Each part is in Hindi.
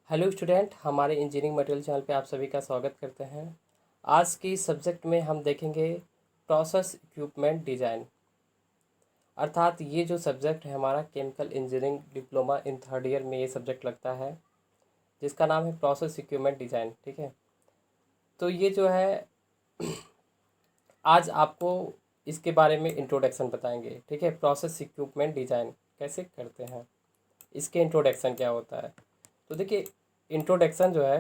हेलो स्टूडेंट, हमारे इंजीनियरिंग मटेरियल चैनल पे आप सभी का स्वागत करते हैं। आज की सब्जेक्ट में हम देखेंगे प्रोसेस इक्विपमेंट डिज़ाइन। अर्थात ये जो सब्जेक्ट है हमारा chemical engineering diploma in third year में ये सब्जेक्ट लगता है, जिसका नाम है प्रोसेस इक्विपमेंट डिज़ाइन। ठीक है, तो ये जो है आज आपको इसके बारे में इंट्रोडक्शन बताएंगे। ठीक है, प्रोसेस इक्विपमेंट डिज़ाइन कैसे करते हैं, इसके इंट्रोडक्शन क्या होता है। तो देखिए, इंट्रोडक्शन जो है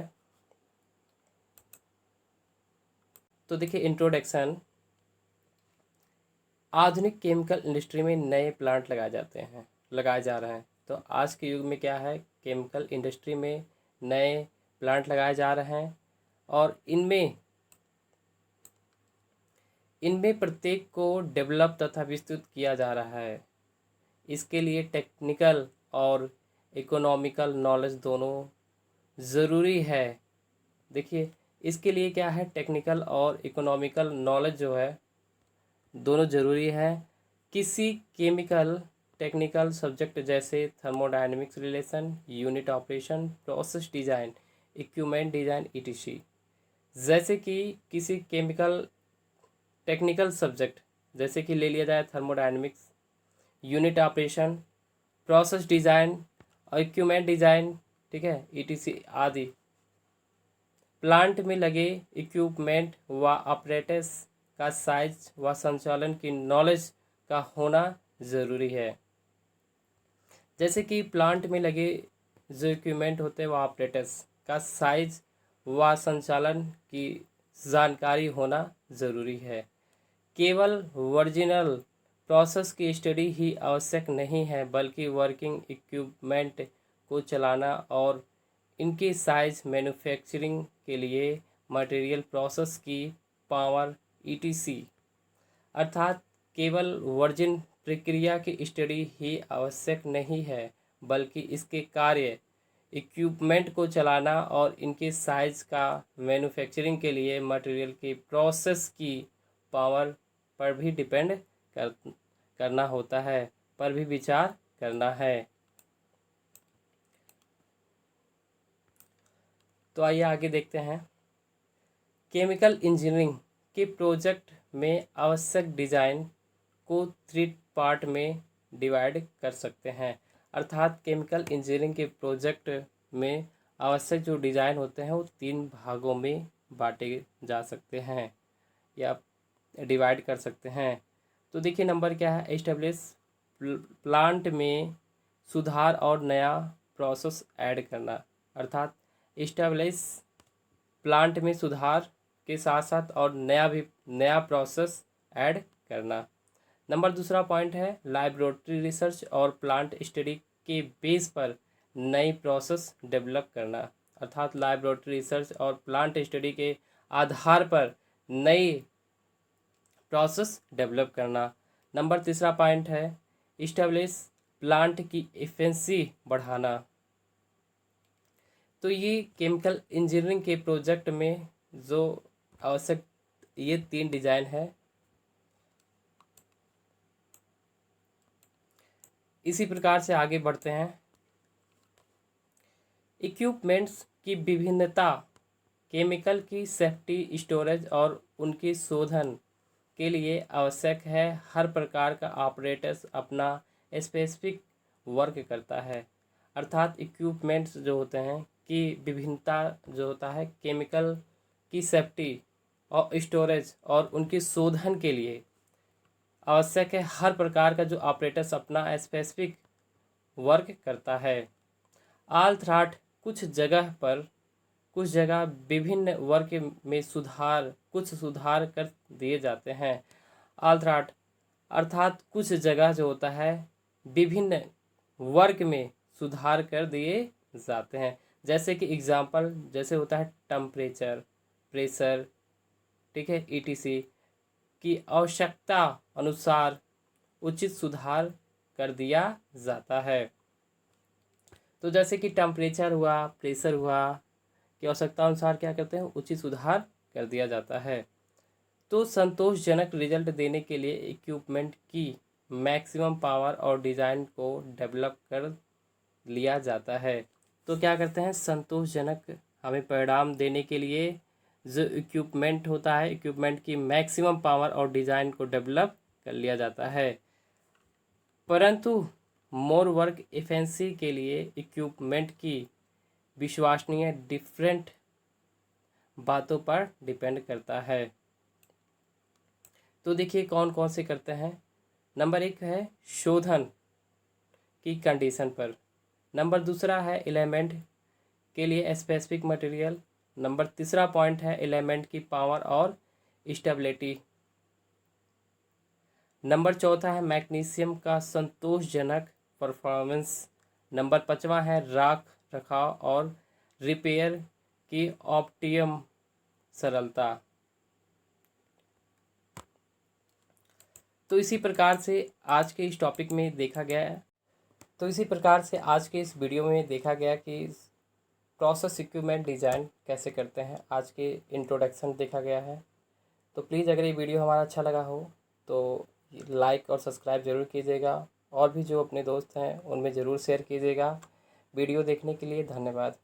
इंट्रोडक्शन आधुनिक केमिकल इंडस्ट्री में नए प्लांट लगाए जा रहे हैं। तो आज के युग में क्या है, केमिकल इंडस्ट्री में नए प्लांट लगाए जा रहे हैं और इनमें इनमें प्रत्येक को डेवलप तथा विस्तृत किया जा रहा है। इसके लिए टेक्निकल और इकोनॉमिकल नॉलेज दोनों ज़रूरी है। देखिए, इसके लिए क्या है, टेक्निकल और इकोनॉमिकल नॉलेज जो है दोनों ज़रूरी है। किसी केमिकल टेक्निकल सब्जेक्ट जैसे thermodynamics relation, unit operation, process design, equipment design etc. जैसे कि किसी केमिकल टेक्निकल सब्जेक्ट जैसे कि ले लिया जाए thermodynamics, unit operation, process design और इक्विपमेंट डिज़ाइन, ठीक है, ईटीसी आदि। प्लांट में लगे इक्विपमेंट व ऑपरेटर्स का साइज व संचालन की नॉलेज का होना ज़रूरी है। जैसे कि प्लांट में लगे जो इक्विपमेंट होते हैं व ऑपरेटर्स का साइज व संचालन की जानकारी होना ज़रूरी है। केवल ओरिजिनल प्रोसेस की स्टडी ही आवश्यक नहीं है, बल्कि वर्किंग इक्विपमेंट को चलाना और इनके साइज, मैन्युफैक्चरिंग के लिए मटेरियल, प्रोसेस की पावर, ईटीसी। अर्थात केवल वर्जिन प्रक्रिया की स्टडी ही आवश्यक नहीं है, बल्कि इसके कार्य, इक्विपमेंट को चलाना और इनके साइज का मैन्युफैक्चरिंग के लिए मटेरियल की प्रोसेस की पावर पर भी डिपेंड करना होता है, पर भी विचार करना है। तो आइए आगे देखते हैं। केमिकल इंजीनियरिंग के प्रोजेक्ट में आवश्यक डिज़ाइन को 3 पार्ट में डिवाइड कर सकते हैं। अर्थात केमिकल इंजीनियरिंग के प्रोजेक्ट में आवश्यक जो डिज़ाइन होते हैं वो 3 भागों में बांटे जा सकते हैं या डिवाइड कर सकते हैं। तो देखिए, नंबर क्या है, एस्टेब्लिश प्लांट में सुधार और नया प्रोसेस ऐड करना। अर्थात एस्टेब्लिश प्लांट में सुधार के साथ साथ और नया प्रोसेस ऐड करना। नंबर दूसरा पॉइंट है लैबोरेटरी रिसर्च और प्लांट स्टडी के बेस पर नई प्रोसेस डेवलप करना। अर्थात लैबोरेटरी रिसर्च और प्लांट स्टडी के आधार पर नई प्रोसेस डेवलप करना। नंबर तीसरा पॉइंट है इस्टेब्लिश प्लांट की एफिशिएंसी बढ़ाना। तो ये केमिकल इंजीनियरिंग के प्रोजेक्ट में जो आवश्यक ये 3 डिज़ाइन है। इसी प्रकार से आगे बढ़ते हैं। इक्विपमेंट्स की विभिन्नता केमिकल की सेफ्टी, स्टोरेज और उनके शोधन के लिए आवश्यक है। हर प्रकार का ऑपरेटर्स अपना स्पेसिफिक वर्क करता है। अर्थात इक्विपमेंट्स जो होते हैं कि विभिन्नता जो होता है केमिकल की सेफ्टी और स्टोरेज और उनके शोधन के लिए आवश्यक है। हर प्रकार का जो ऑपरेटर्स अपना स्पेसिफिक वर्क करता है। ऑल थ्राट कुछ जगह विभिन्न वर्क में कुछ सुधार कर दिए जाते हैं। ऑल थ्राट अर्थात कुछ जगह जो होता है विभिन्न वर्क में सुधार कर दिए जाते हैं। जैसे कि एग्जांपल जैसे होता है टेम्परेचर, प्रेशर, ठीक है, ईटीसी की आवश्यकता अनुसार उचित सुधार कर दिया जाता है। तो जैसे कि टेम्परेचर हुआ, प्रेशर हुआ, की आवश्यकता अनुसार क्या करते हैं, उचित सुधार कर दिया जाता है। तो संतोषजनक रिजल्ट देने के लिए इक्विपमेंट की मैक्सिमम पावर और डिज़ाइन को डेवलप कर लिया जाता है। तो क्या करते हैं, संतोषजनक हमें परिणाम देने के लिए जो इक्विपमेंट होता है, इक्विपमेंट की मैक्सिमम पावर और डिज़ाइन को डेवलप कर लिया जाता है। परंतु मोर वर्क एफिशिएंसी के लिए इक्विपमेंट की विश्वसनीय डिफरेंट बातों पर डिपेंड करता है। तो देखिए कौन कौन से करते हैं। नंबर 1 है शोधन की कंडीशन पर। नंबर 2 है एलिमेंट के लिए स्पेसिफिक मटेरियल। नंबर 3 पॉइंट है एलिमेंट की पावर और स्टेबिलिटी। नंबर 4 है मैग्नीशियम का संतोषजनक परफॉर्मेंस। नंबर 5 है राख रखाव और रिपेयर की ऑप्टिमम सरलता। तो इसी प्रकार से आज के इस टॉपिक में देखा गया है, तो इसी प्रकार से आज के इस वीडियो में देखा गया कि प्रोसेस इक्विपमेंट डिज़ाइन कैसे करते हैं। आज के इंट्रोडक्शन देखा गया है। तो प्लीज़ अगर ये वीडियो हमारा अच्छा लगा हो तो लाइक और सब्सक्राइब ज़रूर कीजिएगा, और भी जो अपने दोस्त हैं उनमें ज़रूर शेयर कीजिएगा। वीडियो देखने के लिए धन्यवाद।